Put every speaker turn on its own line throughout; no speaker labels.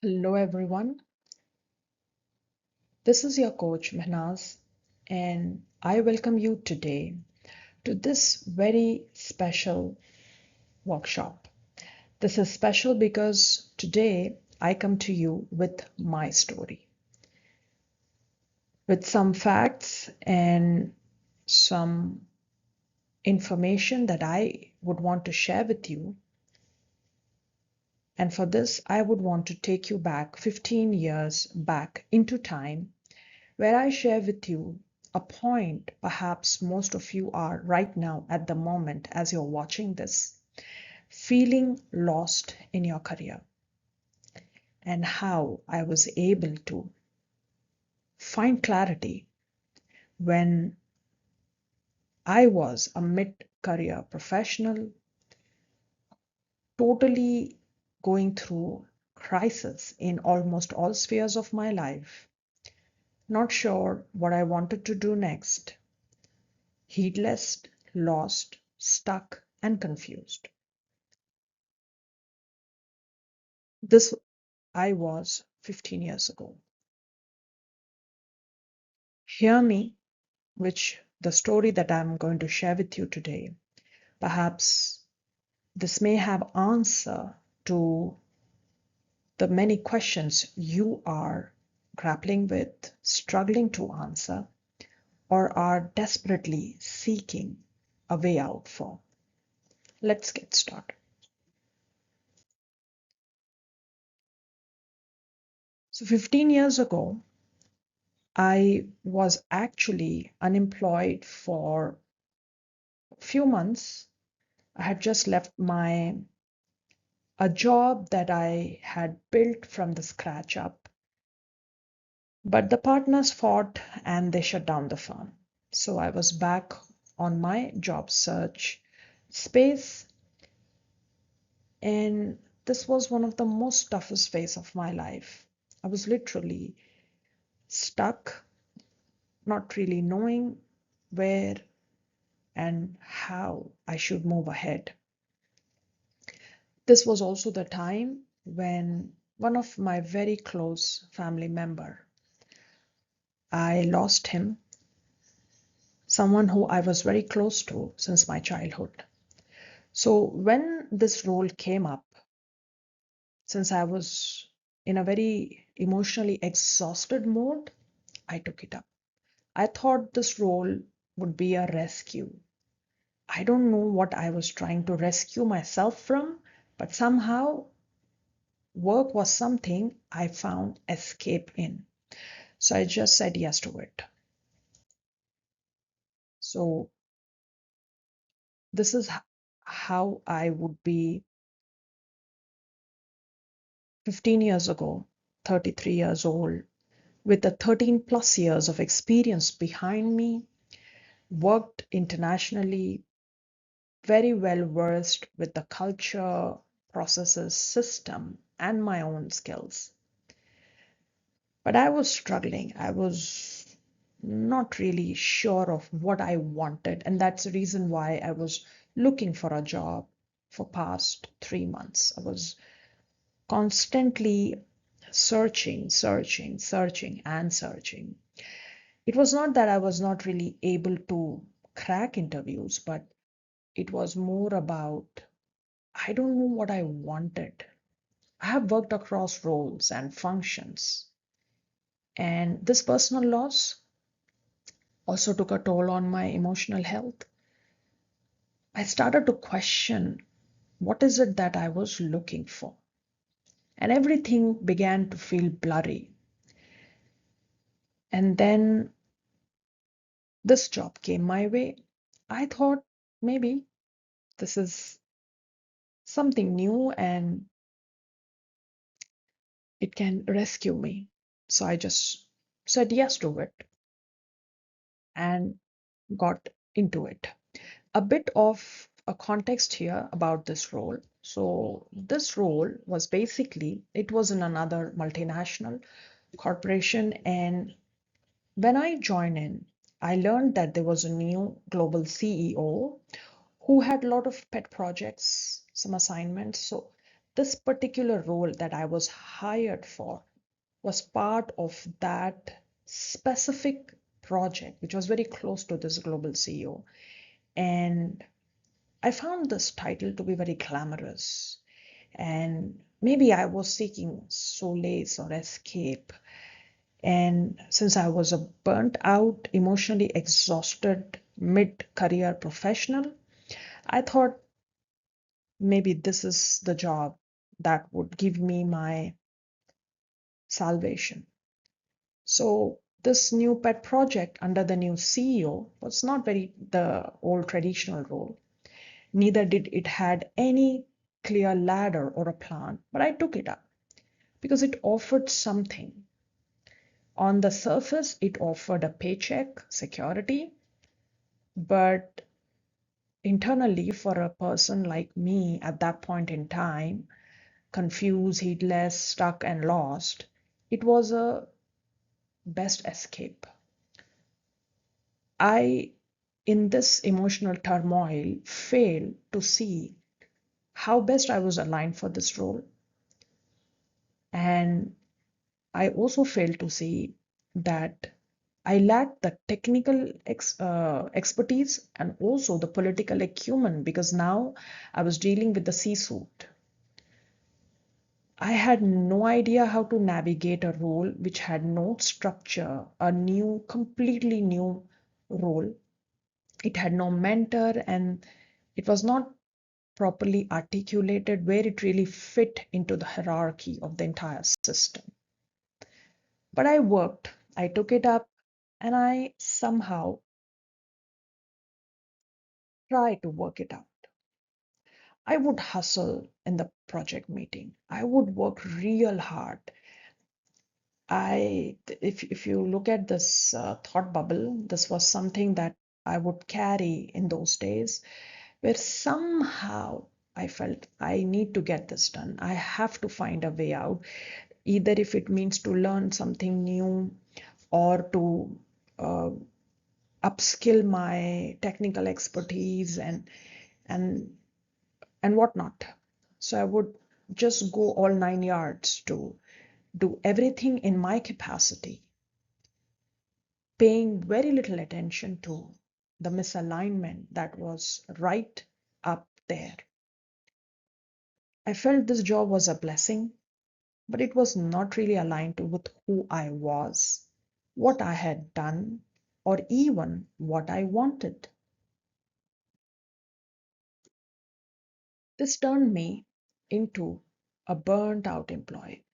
Hello, everyone. This is your coach Mehnaz, and I welcome you today to this very special workshop. This is special because today I come to you with my story, with some facts and some information that I would want to share with you. And for this, I would want to take you back 15 years back into time where I share with you a point perhaps most of you are right now at the moment as you're watching this, feeling lost in your career, and how I was able to find clarity when I was a mid career professional, totally going through crisis in almost all spheres of my life, not sure what I wanted to do next, heedless, lost, stuck, and confused. This I was 15 years ago. Hear me, which the story that I'm going to share with you today, perhaps this may have answer to the many questions you are grappling with, struggling to answer, or are desperately seeking a way out for. Let's get started. So 15 years ago, I was actually unemployed for a few months. I had just left a job that I had built from the scratch up, but the partners fought and they shut down the firm. So I was back on my job search space, and this was one of the most toughest phase of my life. I was literally stuck, not really knowing where and how I should move ahead. This was also the time when one of my very close family member, I lost him, someone who I was very close to since my childhood. So when this role came up, since I was in a very emotionally exhausted mode, I took it up. I thought this role would be a rescue. I don't know what I was trying to rescue myself from, but somehow work was something I found escape in. So I just said yes to it. So this is how I would be 15 years ago, 33 years old, with the 13 plus years of experience behind me, worked internationally, very well versed with the culture, processes, system, and my own skills. But I was struggling. I was not really sure of what I wanted, and that's the reason why I was looking for a job for past 3 months. I was constantly searching, and searching. It was not that I was not really able to crack interviews, but it was more about I don't know what I wanted. I have worked across roles and functions, and this personal loss also took a toll on my emotional health. I started to question what is it that I was looking for, and everything began to feel blurry. And then this job came my way. I thought maybe this is something new and it can rescue me. So I just said yes to it and got into it. A bit of a context here about this role. So this role was basically, it was in another multinational corporation, and when I joined in, I learned that there was a new global CEO who had a lot of pet projects, some assignments. So this particular role that I was hired for was part of that specific project, which was very close to this global CEO. And I found this title to be very glamorous. And maybe I was seeking solace or escape. And since I was a burnt out, emotionally exhausted mid career professional, I thought maybe this is the job that would give me my salvation. So, this new pet project under the new CEO was not very the old traditional role. Neither did it had any clear ladder or a plan, but I took it up because it offered something. On the surface, it offered a paycheck, security, but internally, for a person like me at that point in time, confused, heedless, stuck, and lost, it was a best escape. I, in this emotional turmoil, failed to see how best I was aligned for this role. And I also failed to see that I lacked the technical expertise and also the political acumen because now I was dealing with the C-suite. I had no idea how to navigate a role which had no structure, a new, completely new role. It had no mentor and it was not properly articulated where it really fit into the hierarchy of the entire system. But I worked, I took it up, and I somehow tried to work it out. I would hustle in the project meeting. I would work real hard. If you look at this thought bubble, this was something that I would carry in those days, where somehow I felt I need to get this done. I have to find a way out, either if it means to learn something new or to uh, upskill my technical expertise and and whatnot. So I would just go all 9 yards to do everything in my capacity, paying very little attention to the misalignment that was right up there. I felt this job was a blessing, but it was not really aligned to with who I was, what I had done, or even what I wanted. This turned me into a burnt out employee.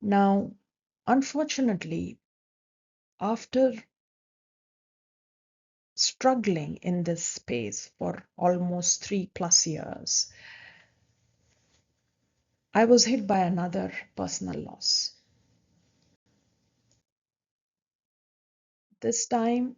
Now, unfortunately, after struggling in this space for almost 3+ years, I was hit by another personal loss. This time,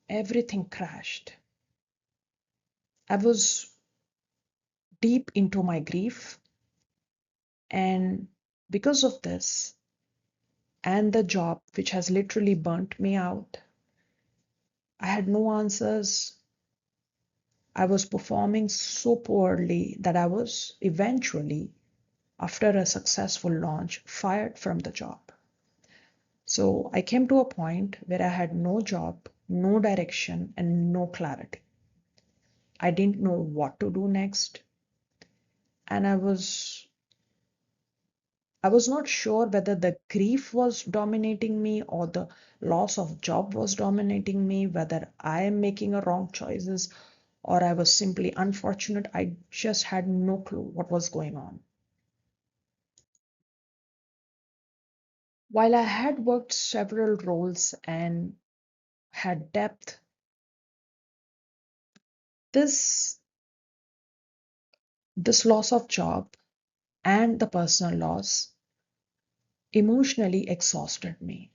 everything crashed. I was deep into my grief, and because of this, and the job which has literally burnt me out, I had no answers. I was performing so poorly that I was eventually, after a successful launch, fired from the job. So I came to a point where I had no job, no direction, and no clarity. I didn't know what to do next, and I was not sure whether the grief was dominating me or the loss of job was dominating me, whether I am making a wrong choices or I was simply unfortunate. I just had no clue what was going on. While I had worked several roles and had depth, this this loss of job and the personal loss emotionally exhausted me.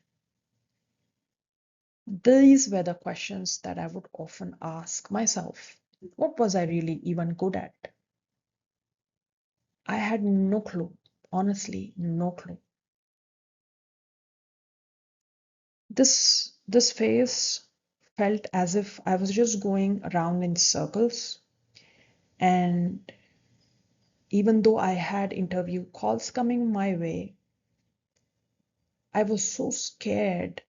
These were the questions that I would often ask myself. What was I really even good at? I had no clue, honestly, no clue. This phase felt as if I was just going around in circles, and Even though I had interview calls coming my way, I was so scared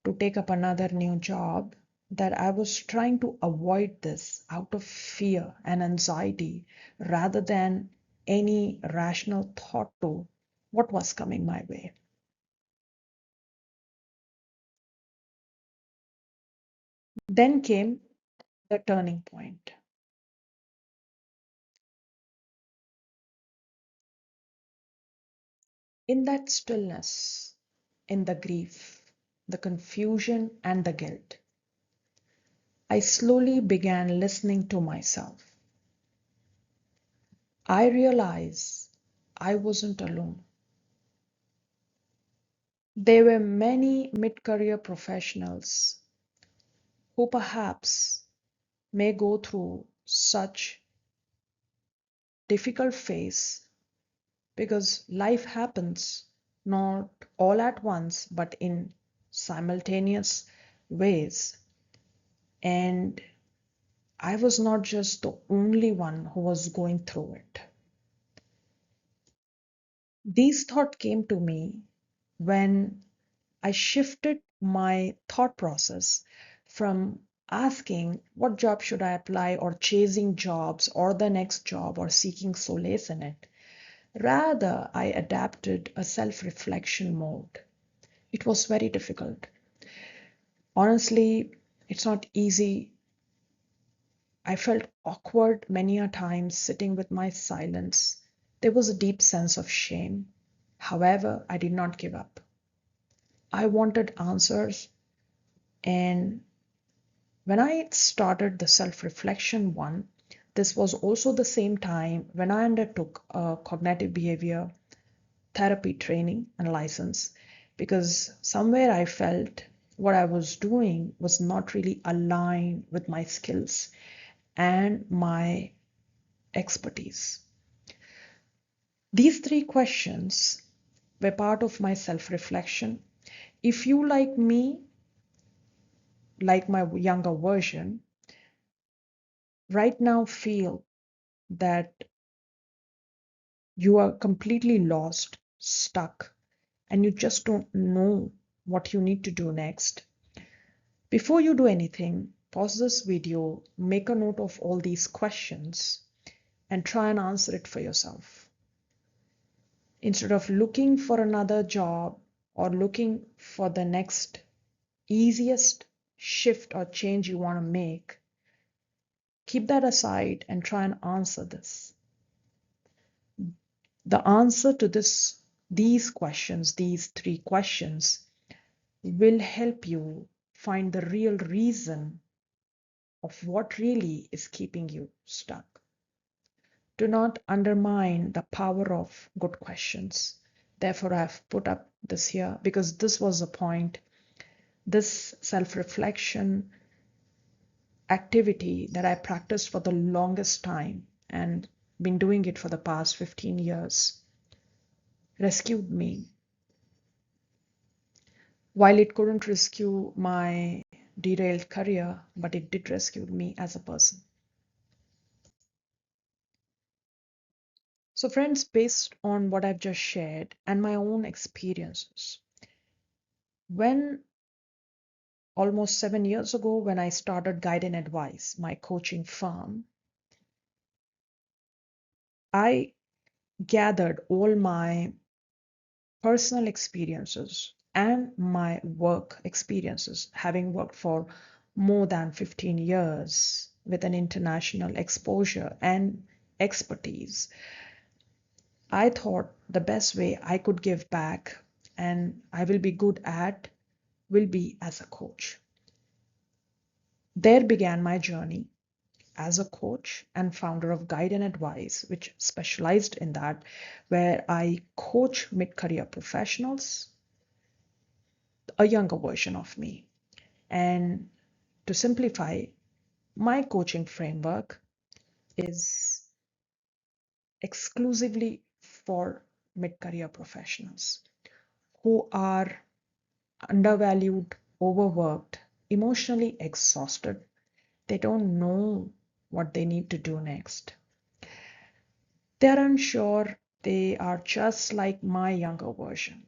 to take up another new job that I was trying to avoid this out of fear and anxiety rather than any rational thought to what was coming my way. Then came the turning point. In that stillness, in the grief, the confusion, and the guilt, I slowly began listening to myself. I realized I wasn't alone. There were many mid career professionals who perhaps may go through such difficult phase because life happens not all at once but in simultaneous ways. And I was not just the only one who was going through it. These thoughts came to me when I shifted my thought process from asking what job should I apply or chasing jobs or the next job or seeking solace in it. Rather, I adapted a self reflection mode. It was very difficult. Honestly, it's not easy. I felt awkward many a times sitting with my silence. There was a deep sense of shame. However, I did not give up. I wanted answers, and when I started the self reflection one, this was also the same time when I undertook a cognitive behavior therapy training and license because somewhere I felt what I was doing was not really aligned with my skills and my expertise. These three questions were part of my self reflection. If you, like me, like my younger version, right now feel that you are completely lost, stuck, and you just don't know what you need to do next, before you do anything, pause this video, make a note of all these questions, and try and answer it for yourself. Instead of looking for another job or looking for the next easiest shift or change you want to make, keep that aside and try and answer this. The answer to these questions, these three questions, will help you find the real reason of what really is keeping you stuck. Do not undermine the power of good questions. Therefore, I've put up this here because this was the point. This self reflection activity that I practiced for the longest time and been doing it for the past 15 years rescued me. While it couldn't rescue my derailed career, but it did rescue me as a person. So, friends, based on what I've just shared and my own experiences, when almost 7 years ago, when I started Guide and Advice, my coaching firm, I gathered all my personal experiences and my work experiences, having worked for more than 15 years with an international exposure and expertise. I thought the best way I could give back and I will be good at will be as a coach. There began my journey as a coach and founder of Guide and Advice, which specialized in that, where I coach mid career professionals, a younger version of me. And to simplify, my coaching framework is exclusively for mid career professionals who are undervalued, overworked, emotionally exhausted. They don't know what they need to do next. They're unsure, they are just like my younger version,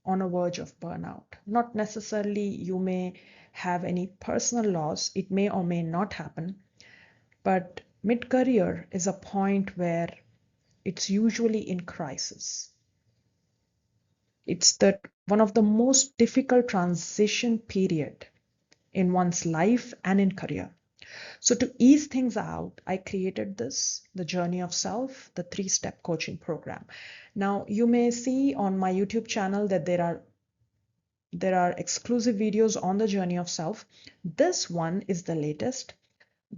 on a verge of burnout. Not necessarily you may have any personal loss, it may or may not happen, but mid career is a point where it's usually in crisis. It's that one of the most difficult transition period in one's life and in career. So to ease things out, I created this, the Journey of Self, the 3-step coaching program. Now you may see on my YouTube channel that there are exclusive videos on the Journey of Self. This one is the latest.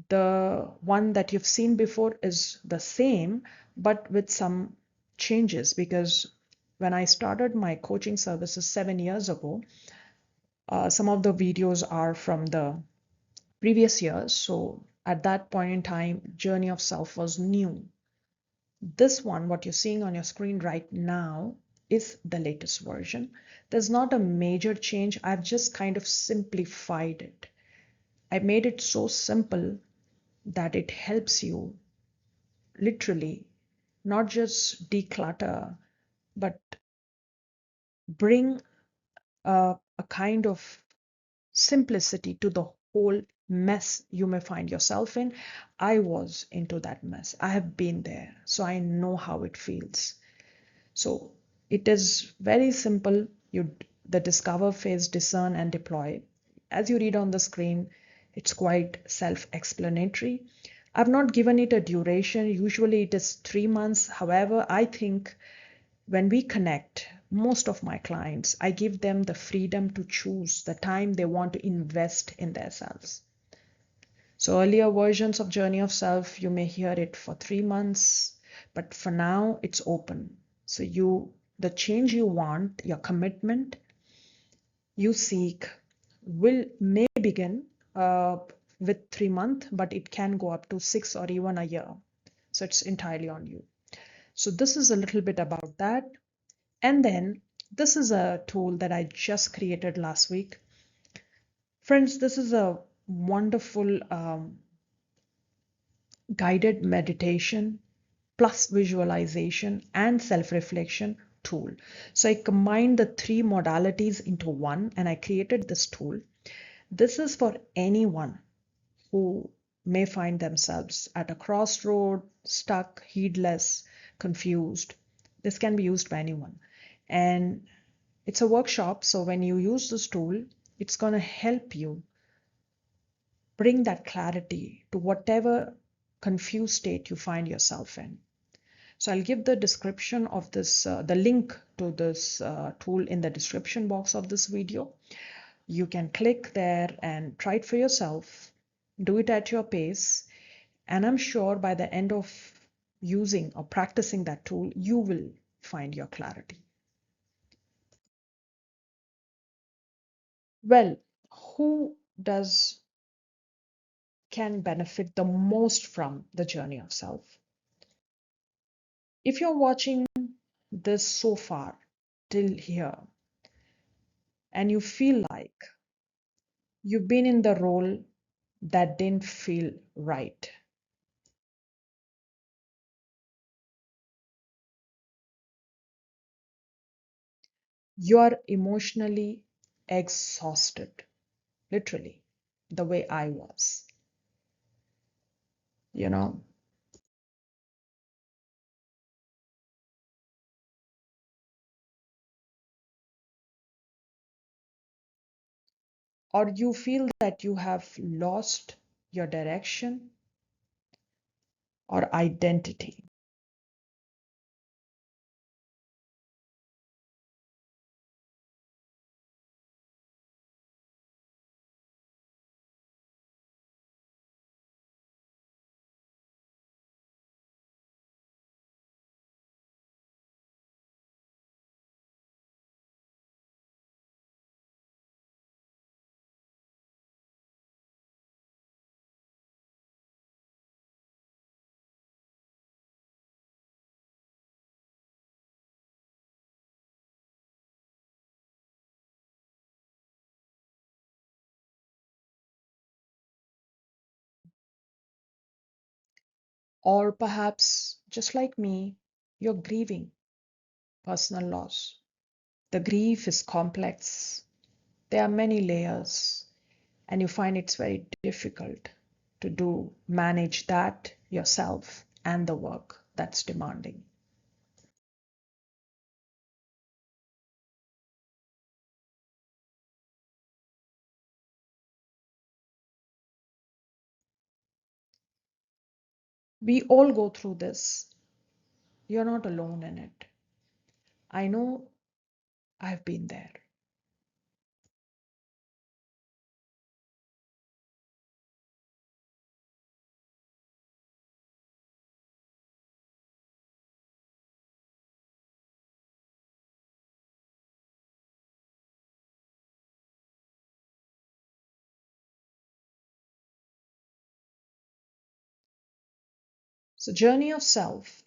The one that you've seen before is the same, but with some changes, because when I started my coaching services 7 years ago, some of the videos are from the previous years. So at that point in time, Journey of Self was new. This one, what you're seeing on your screen right now, is the latest version. There's not a major change. I've just kind of simplified it. I made it so simple that it helps you literally not just declutter, but bring a kind of simplicity to the whole mess you may find yourself in. I was into that mess. I have been there, so I know how it feels. So it is very simple. The discover phase, discern and deploy. As you read on the screen, it's quite self-explanatory. I've not given it a duration. Usually it is 3 months. However, I think when we connect, most of my clients, I give them the freedom to choose the time they want to invest in themselves. So earlier versions of Journey of Self, you may hear it for 3 months, but for now it's open. So the change you want, your commitment you seek may begin with 3 months, but it can go up to 6 or even a year. So it's entirely on you. So this is a little bit about that. And then this is a tool that I just created last week. Friends, this is a wonderful guided meditation plus visualization and self-reflection tool. So I combined the three modalities into one and I created this tool. This is for anyone who may find themselves at a crossroad, stuck, heedless, confused. This can be used by anyone. And it's a workshop, so when you use this tool, it's going to help you bring that clarity to whatever confused state you find yourself in. So I'll give the description of this, the link to this tool in the description box of this video. You can click there and try it for yourself. Do it at your pace. And I'm sure by the end of using or practicing that tool, you will find your clarity. Well, who does can benefit the most from the journey of self? If you're watching this so far till here and you feel like you've been in the role that didn't feel right, you're emotionally exhausted, literally, the way I was, you know, or you feel that you have lost your direction or identity. Or perhaps, just like me, You're grieving personal loss. The grief is complex. There are many layers, and you find it's very difficult to manage that yourself and the work that's demanding. We all go through this. You're not alone in it. I know I've been there. So, journey of self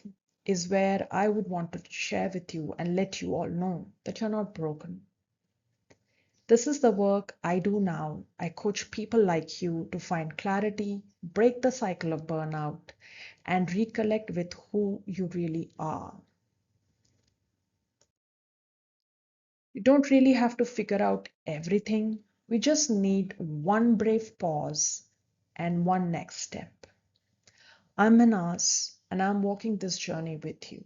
is where I would want to share with you and let you all know that you're not broken. This is the work I do now. I coach people like you to find clarity, break the cycle of burnout, and reconnect with who you really are. You don't really have to figure out everything. We just need one brave pause and one next step. I'm Manas, and I'm walking this journey with you.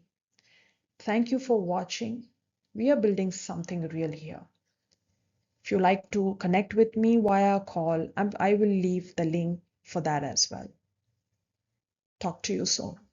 Thank you for watching. We are building something real here. If you like to connect with me via call, I will leave the link for that as well. Talk to you soon.